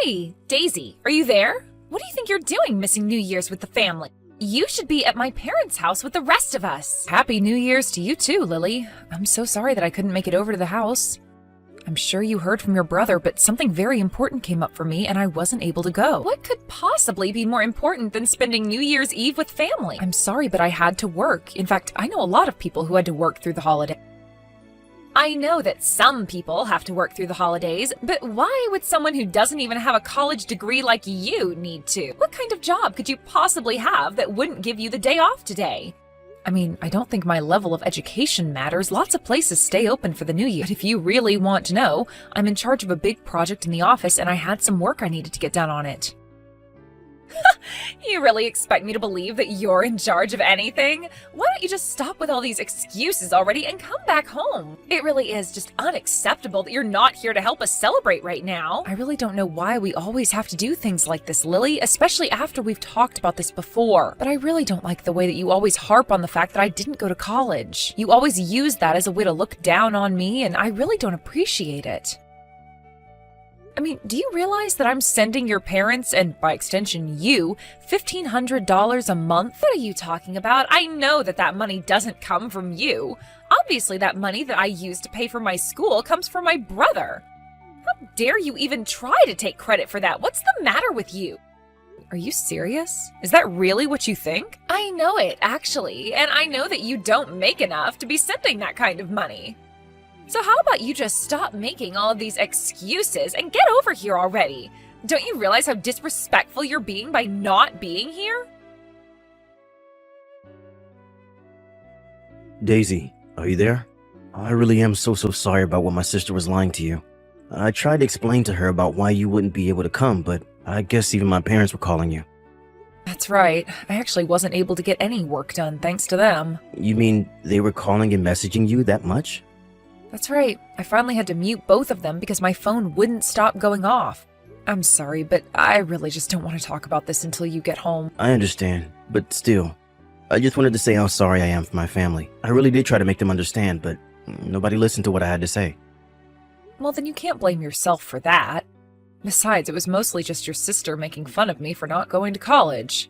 Hey, Daisy, are you there? What do you think you're doing missing New Year's with the family? You should be at my parents' house with the rest of us. Happy New Year's to you too, Lily. I'm so sorry that I couldn't make it over to the house. I'm sure you heard from your brother, but something very important came up for me and I wasn't able to go. What could possibly be more important than spending New Year's Eve with family? I'm sorry, but I had to work. In fact, I know a lot of people who had to work through the holiday. I know that some people have to work through the holidays, but why would someone who doesn't even have a college degree like you need to? What kind of job could you possibly have that wouldn't give you the day off today? I mean, I don't think my level of education matters. Lots of places stay open for the new year. But if you really want to know, I'm in charge of a big project in the office and I had some work I needed to get done on it. You really expect me to believe that you're in charge of anything? Why don't you just stop with all these excuses already and come back home? It really is just unacceptable that you're not here to help us celebrate right now. I really don't know why we always have to do things like this, Lily, especially after we've talked about this before. But I really don't like the way that you always harp on the fact that I didn't go to college. You always use that as a way to look down on me, and I really don't appreciate it. I mean, do you realize that I'm sending your parents, and by extension you, $1,500 a month? What are you talking about? I know that that money doesn't come from you. Obviously, that money that I use to pay for my school comes from my brother. How dare you even try to take credit for that? What's the matter with you? Are you serious? Is that really what you think? I know it, actually, and I know that you don't make enough to be sending that kind of money. So how about you just stop making all of these excuses and get over here already? Don't you realize how disrespectful you're being by not being here? Daisy, are you there? I really am so sorry about what my sister was lying to you. I tried to explain to her about why you wouldn't be able to come, but I guess even my parents were calling you. That's right. I actually wasn't able to get any work done thanks to them. You mean they were calling and messaging you that much? That's right. I finally had to mute both of them because my phone wouldn't stop going off. I'm sorry, but I really just don't want to talk about this until you get home. I understand, but still, I just wanted to say how sorry I am for my family. I really did try to make them understand, but nobody listened to what I had to say. Well, then you can't blame yourself for that. Besides, it was mostly just your sister making fun of me for not going to college.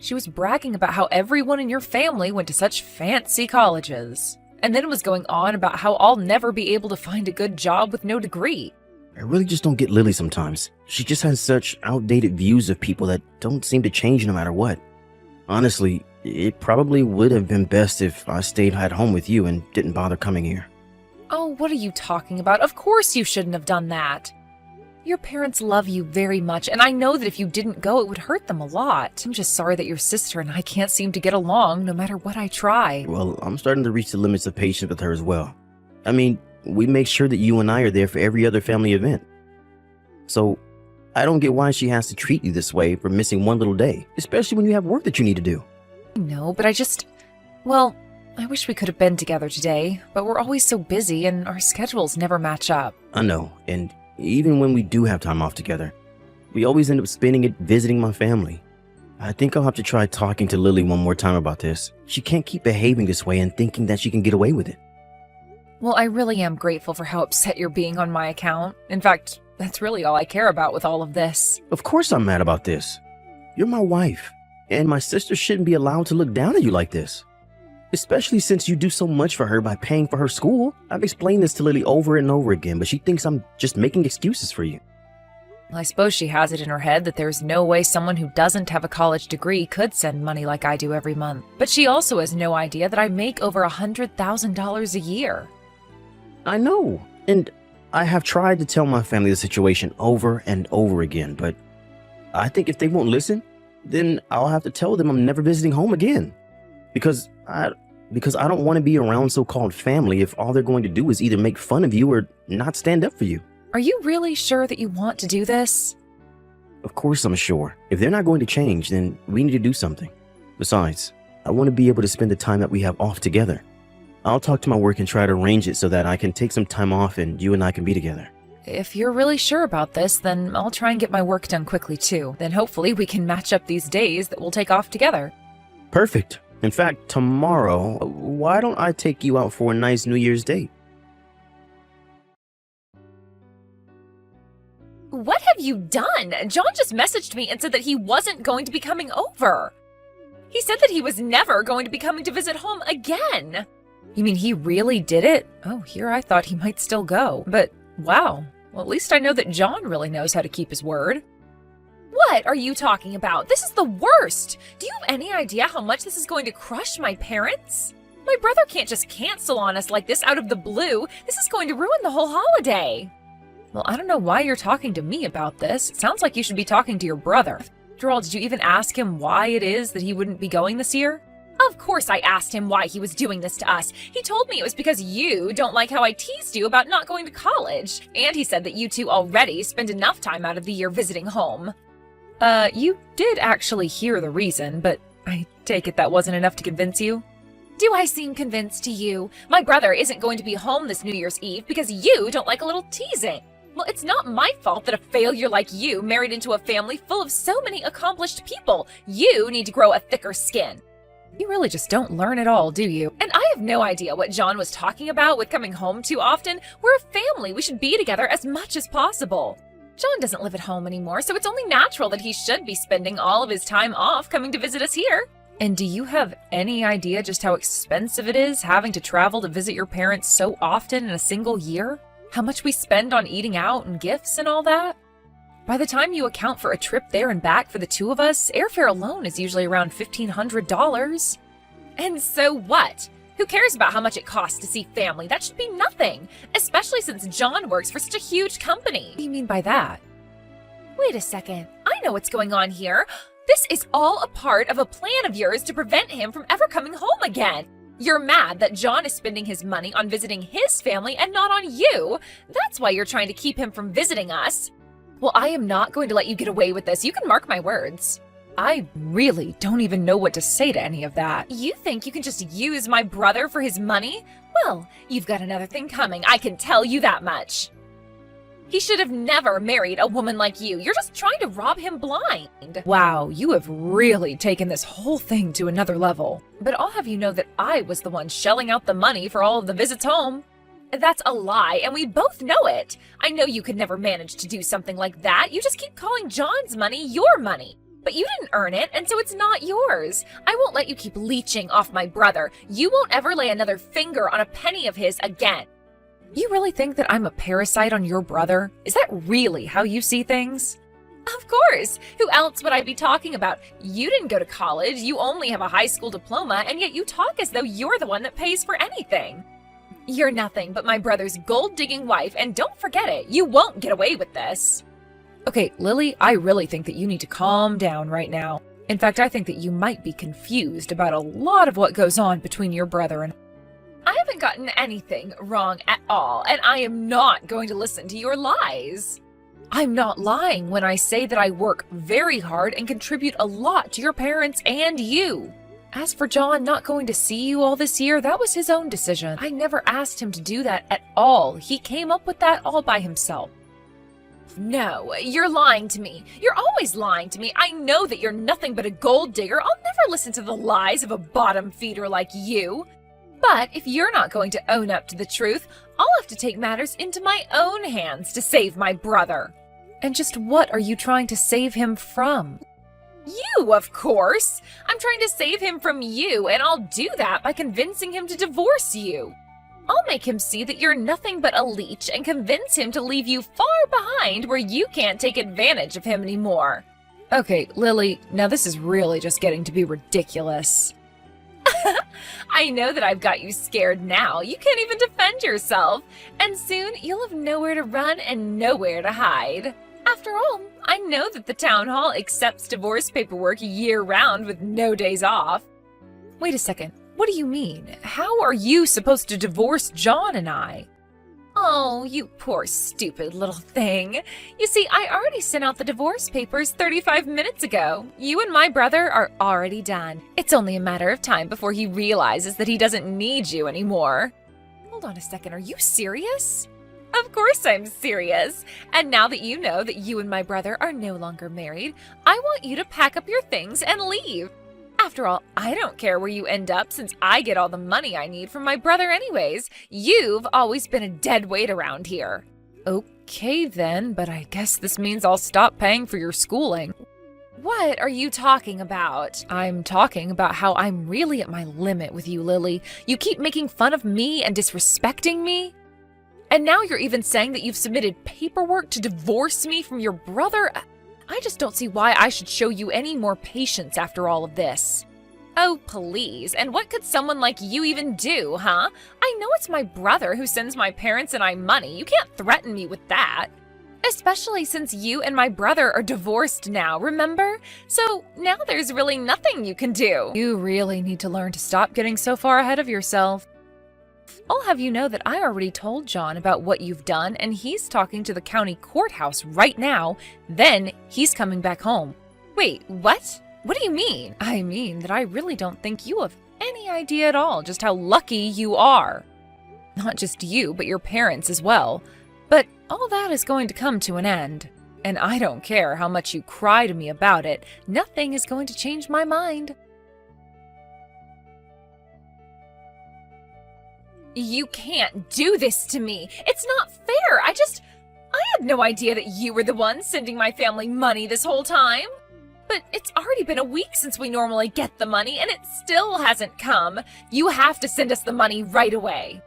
She was bragging about how everyone in your family went to such fancy colleges. And then was going on about how I'll never be able to find a good job with no degree. I really just don't get Lily sometimes. She just has such outdated views of people that don't seem to change no matter what. Honestly, it probably would have been best if I stayed at home with you and didn't bother coming here. Oh, what are you talking about? Of course you shouldn't have done that. Your parents love you very much, and I know that if you didn't go, it would hurt them a lot. I'm just sorry that your sister and I can't seem to get along no matter what I try. Well, I'm starting to reach the limits of patience with her as well. I mean, we make sure that you and I are there for every other family event. So, I don't get why she has to treat you this way for missing one little day, especially when you have work that you need to do. No, but well, I wish we could have been together today, but we're always so busy and our schedules never match up. I know, and even when we do have time off together, we always end up spending it visiting my family. I think I'll have to try talking to Lily one more time about this. She can't keep behaving this way and thinking that she can get away with it. Well, I really am grateful for how upset you're being on my account. In fact, that's really all I care about with all of this. Of course I'm mad about this. You're my wife, and my sister shouldn't be allowed to look down at you like this. Especially since you do so much for her by paying for her school. I've explained this to Lily over and over again, but she thinks I'm just making excuses for you. I suppose she has it in her head that there's no way someone who doesn't have a college degree could send money like I do every month. But she also has no idea that I make over $100,000 a year. I know, and I have tried to tell my family the situation over and over again, but I think if they won't listen, then I'll have to tell them I'm never visiting home again. Because I don't want to be around so-called family if all they're going to do is either make fun of you or not stand up for you. Are you really sure that you want to do this? Of course I'm sure. If they're not going to change, then we need to do something. Besides, I want to be able to spend the time that we have off together. I'll talk to my work and try to arrange it so that I can take some time off and you and I can be together. If you're really sure about this, then I'll try and get my work done quickly too. Then hopefully we can match up these days that we'll take off together. Perfect. In fact, tomorrow, why don't I take you out for a nice New Year's date? What have you done? John just messaged me and said that he wasn't going to be coming over. He said that he was never going to be coming to visit home again. You mean he really did it? Oh, here I thought he might still go. But wow, well, at least I know that John really knows how to keep his word. What are you talking about? This is the worst. Do you have any idea how much this is going to crush my parents? My brother can't just cancel on us like this out of the blue. This is going to ruin the whole holiday. Well, I don't know why you're talking to me about this. It sounds like you should be talking to your brother. After all, did you even ask him why it is that he wouldn't be going this year? Of course I asked him why he was doing this to us. He told me it was because you don't like how I teased you about not going to college. And he said that you two already spend enough time out of the year visiting home. You did actually hear the reason, but I take it that wasn't enough to convince you? Do I seem convinced to you? My brother isn't going to be home this New Year's Eve because you don't like a little teasing. Well, it's not my fault that a failure like you married into a family full of so many accomplished people. You need to grow a thicker skin. You really just don't learn at all, do you? And I have no idea what John was talking about with coming home too often. We're a family. We should be together as much as possible. John doesn't live at home anymore, so it's only natural that he should be spending all of his time off coming to visit us here. And do you have any idea just how expensive it is having to travel to visit your parents so often in a single year? How much we spend on eating out and gifts and all that? By the time you account for a trip there and back for the two of us, airfare alone is usually around $1,500. And so what? Who cares about how much it costs to see family? That should be nothing, especially since John works for such a huge company. What do you mean by that? Wait a second. I know what's going on here. This is all a part of a plan of yours to prevent him from ever coming home again. You're mad that John is spending his money on visiting his family and not on you. That's why you're trying to keep him from visiting us. Well, I am not going to let you get away with this. You can mark my words. I really don't even know what to say to any of that. You think you can just use my brother for his money? Well, you've got another thing coming. I can tell you that much. He should have never married a woman like you. You're just trying to rob him blind. Wow, you have really taken this whole thing to another level. But I'll have you know that I was the one shelling out the money for all of the visits home. That's a lie, and we both know it. I know you could never manage to do something like that. You just keep calling John's money your money. But you didn't earn it, and so it's not yours. I won't let you keep leeching off my brother. You won't ever lay another finger on a penny of his again. You really think that I'm a parasite on your brother? Is that really how you see things? Of course. Who else would I be talking about? You didn't go to college. You only have a high school diploma, and yet you talk as though you're the one that pays for anything. You're nothing but my brother's gold-digging wife, and don't forget it, you won't get away with this. Okay, Lily, I really think that you need to calm down right now. In fact, I think that you might be confused about a lot of what goes on between your brother and I haven't gotten anything wrong at all, and I am not going to listen to your lies. I'm not lying when I say that I work very hard and contribute a lot to your parents and you. As for John not going to see you all this year, that was his own decision. I never asked him to do that at all. He came up with that all by himself. No, you're lying to me. You're always lying to me. I know that you're nothing but a gold digger. I'll never listen to the lies of a bottom feeder like you. But if you're not going to own up to the truth, I'll have to take matters into my own hands to save my brother. And just what are you trying to save him from? You, of course! I'm trying to save him from you, and I'll do that by convincing him to divorce you. I'll make him see that you're nothing but a leech and convince him to leave you far behind where you can't take advantage of him anymore. Okay, Lily, now this is really just getting to be ridiculous. I know that I've got you scared now. You can't even defend yourself. And soon you'll have nowhere to run and nowhere to hide. After all, I know that the town hall accepts divorce paperwork year-round with no days off. Wait a second. What do you mean? How are you supposed to divorce John and I? Oh, you poor stupid little thing. You see, I already sent out the divorce papers 35 minutes ago. You and my brother are already done. It's only a matter of time before he realizes that he doesn't need you anymore. Hold on a second, are you serious? Of course I'm serious. And now that you know that you and my brother are no longer married, I want you to pack up your things and leave. After all, I don't care where you end up since I get all the money I need from my brother anyways. You've always been a dead weight around here. Okay then, but I guess this means I'll stop paying for your schooling. What are you talking about? I'm talking about how I'm really at my limit with you, Lily. You keep making fun of me and disrespecting me. And now you're even saying that you've submitted paperwork to divorce me from your brother? I just don't see why I should show you any more patience after all of this. Oh, please. And what could someone like you even do, huh? I know it's my brother who sends my parents and I money. You can't threaten me with that. Especially since you and my brother are divorced now, remember? So now there's really nothing you can do. You really need to learn to stop getting so far ahead of yourself. I'll have you know that I already told John about what you've done, and he's talking to the county courthouse right now. Then he's coming back home. Wait, what? What do you mean? I mean that I really don't think you have any idea at all just how lucky you are. Not just you, but your parents as well. But all that is going to come to an end. And I don't care how much you cry to me about it. Nothing is going to change my mind. You can't do this to me. It's not fair. I had no idea that you were the one sending my family money this whole time. But it's already been a week since we normally get the money, and it still hasn't come. You have to send us the money right away.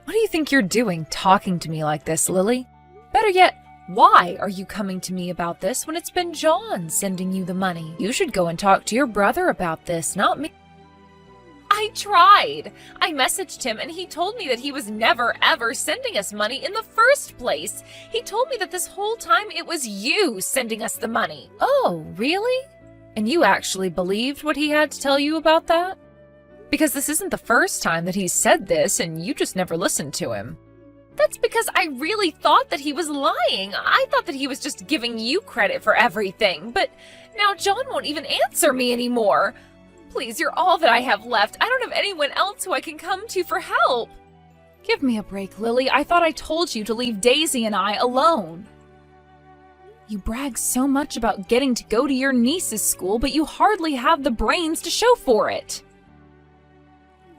What do you think you're doing talking to me like this, Lily? Better yet, why are you coming to me about this when it's been John sending you the money? You should go and talk to your brother about this, not me. I tried. I messaged him and he told me that he was never ever sending us money in the first place. He told me that this whole time it was you sending us the money. Oh, really? And you actually believed what he had to tell you about that? Because this isn't the first time that he's said this and you just never listened to him. That's because I really thought that he was lying. I thought that he was just giving you credit for everything. But now John won't even answer me anymore. Please, you're all that I have left. I don't have anyone else who I can come to for help. Give me a break, Lily. I thought I told you to leave Daisy and I alone. You brag so much about getting to go to your niece's school, but you hardly have the brains to show for it.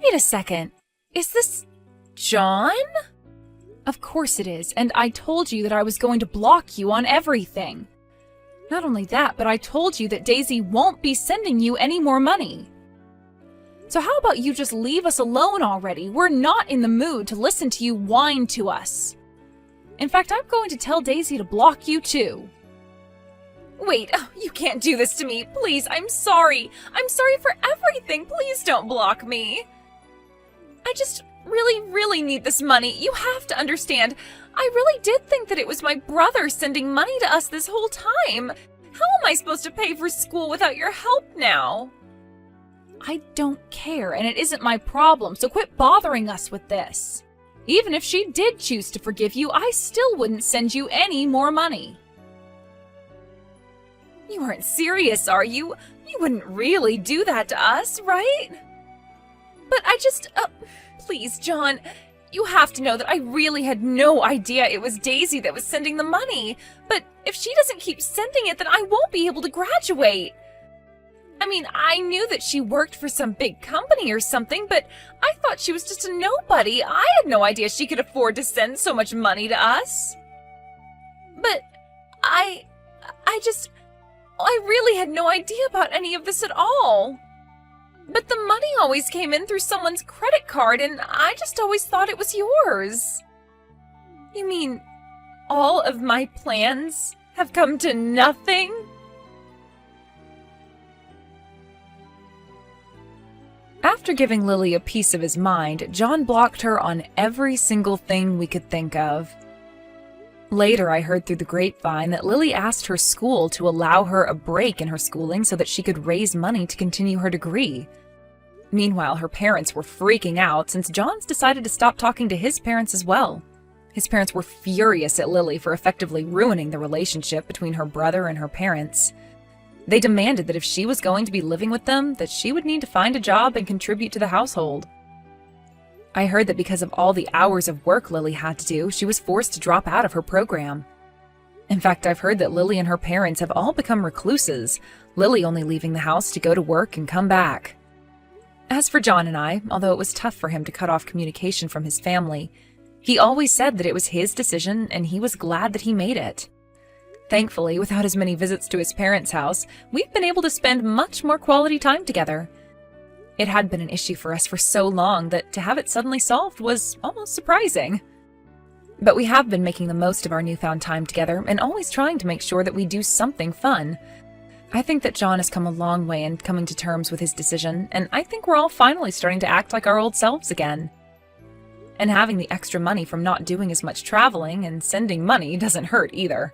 Wait a second. Is this John? Of course it is, and I told you that I was going to block you on everything. Not only that, but I told you that Daisy won't be sending you any more money. So how about you just leave us alone already? We're not in the mood to listen to you whine to us. In fact, I'm going to tell Daisy to block you too. Wait, you can't do this to me. Please, I'm sorry. I'm sorry for everything. Please don't block me. I just really need this money. You have to understand. I really did think that it was my brother sending money to us this whole time. How am I supposed to pay for school without your help now? I don't care, and it isn't my problem, so quit bothering us with this. Even if she did choose to forgive you, I still wouldn't send you any more money. You aren't serious, are you? You wouldn't really do that to us, right? But I just... please, John... You have to know that I really had no idea it was Daisy that was sending the money. But if she doesn't keep sending it, then I won't be able to graduate. I mean, I knew that she worked for some big company or something, but I thought she was just a nobody. I had no idea she could afford to send so much money to us. But I really had no idea about any of this at all. But the money always came in through someone's credit card, and I just always thought it was yours. You mean all of my plans have come to nothing? After giving Lily a piece of his mind, John blocked her on every single thing we could think of. Later, I heard through the grapevine that Lily asked her school to allow her a break in her schooling so that she could raise money to continue her degree. Meanwhile, her parents were freaking out since John's decided to stop talking to his parents as well. His parents were furious at Lily for effectively ruining the relationship between her brother and her parents. They demanded that if she was going to be living with them, that she would need to find a job and contribute to the household. I heard that because of all the hours of work Lily had to do, she was forced to drop out of her program. In fact, I've heard that Lily and her parents have all become recluses, Lily only leaving the house to go to work and come back. As for John and I, although it was tough for him to cut off communication from his family, He always said that it was his decision and he was glad that he made it. Thankfully, without as many visits to his parents' house, we've been able to spend much more quality time together. It had been an issue for us for so long that to have it suddenly solved was almost surprising. But we have been making the most of our newfound time together and always trying to make sure that we do something fun. I think that John has come a long way in coming to terms with his decision, and I think we're all finally starting to act like our old selves again. And having the extra money from not doing as much traveling and sending money doesn't hurt either.